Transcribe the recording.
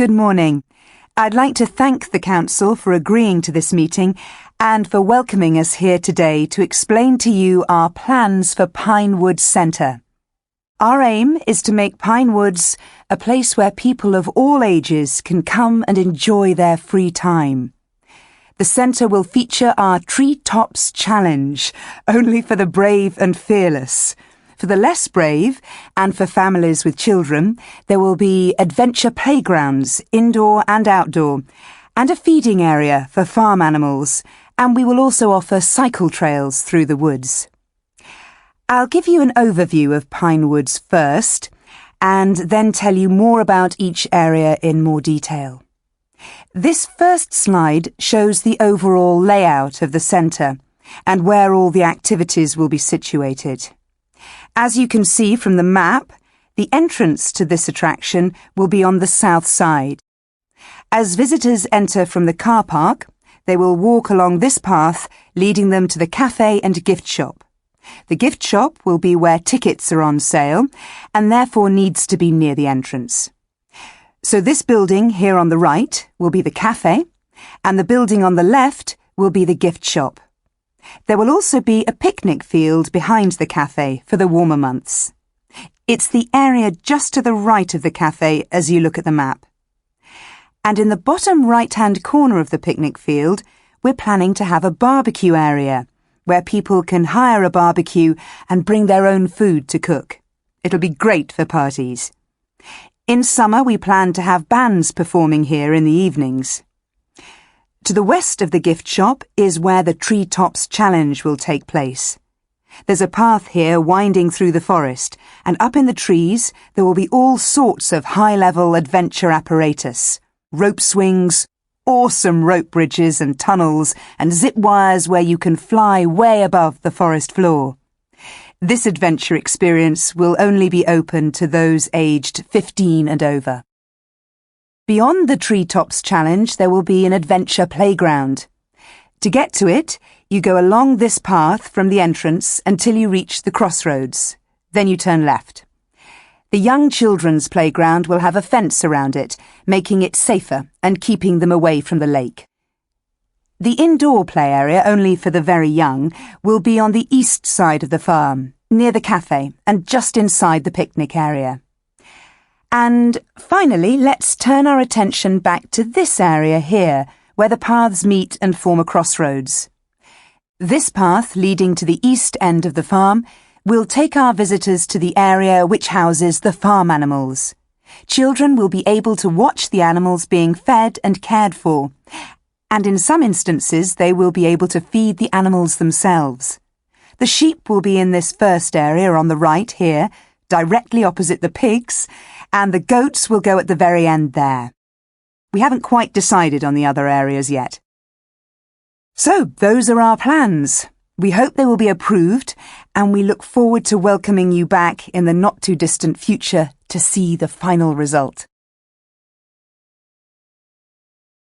Good morning. I'd like to thank the Council for agreeing to this meeting and for welcoming us here today to explain to you our plans for Pinewood Centre. Our aim is to make Pine Woods a place where people of all ages can come and enjoy their free time. The centre will feature our Treetops Challenge, only for the brave and fearless. For the less brave, and for families with children, there will be adventure playgrounds, indoor and outdoor, and a feeding area for farm animals, and we will also offer cycle trails through the woods. I'll give you an overview of Pine Woods first, and then tell you more about each area in more detail. This first slide shows the overall layout of the centre, and where all the activities will be situated. As you can see from the map, the entrance to this attraction will be on the south side. As visitors enter from the car park, they will walk along this path, leading them to the cafe and gift shop. The gift shop will be where tickets are on sale, and therefore needs to be near the entrance. So this building here on the right will be the cafe, and the building on the left will be the gift shop. There will also be a picnic field behind the cafe for the warmer months. It's the area just to the right of the cafe as you look at the map. And in the bottom right-hand corner of the picnic field, we're planning to have a barbecue area where people can hire a barbecue and bring their own food to cook. It'll be great for parties. In summer, we plan to have bands performing here in the evenings. To the west of the gift shop is where the Treetops Challenge will take place. There's a path here winding through the forest, and up in the trees there will be all sorts of high-level adventure apparatus. Rope swings, awesome rope bridges and tunnels, and zip wires where you can fly way above the forest floor. This adventure experience will only be open to those aged 15 and over. Beyond the Treetops Challenge, there will be an adventure playground. To get to it, you go along this path from the entrance until you reach the crossroads. Then you turn left. The young children's playground will have a fence around it, making it safer and keeping them away from the lake. The indoor play area, only for the very young, will be on the east side of the farm, near the cafe and just inside the picnic area. And finally, let's turn our attention back to this area here, where the paths meet and form a crossroads. This path, leading to the east end of the farm, will take our visitors to the area which houses the farm animals. Children will be able to watch the animals being fed and cared for, and in some instances they will be able to feed the animals themselves. The sheep will be in this first area on the right here, directly opposite the pigs, and the goats will go at the very end there. We haven't quite decided on the other areas yet. So, those are our plans. We hope they will be approved, and we look forward to welcoming you back in the not-too-distant future to see the final result.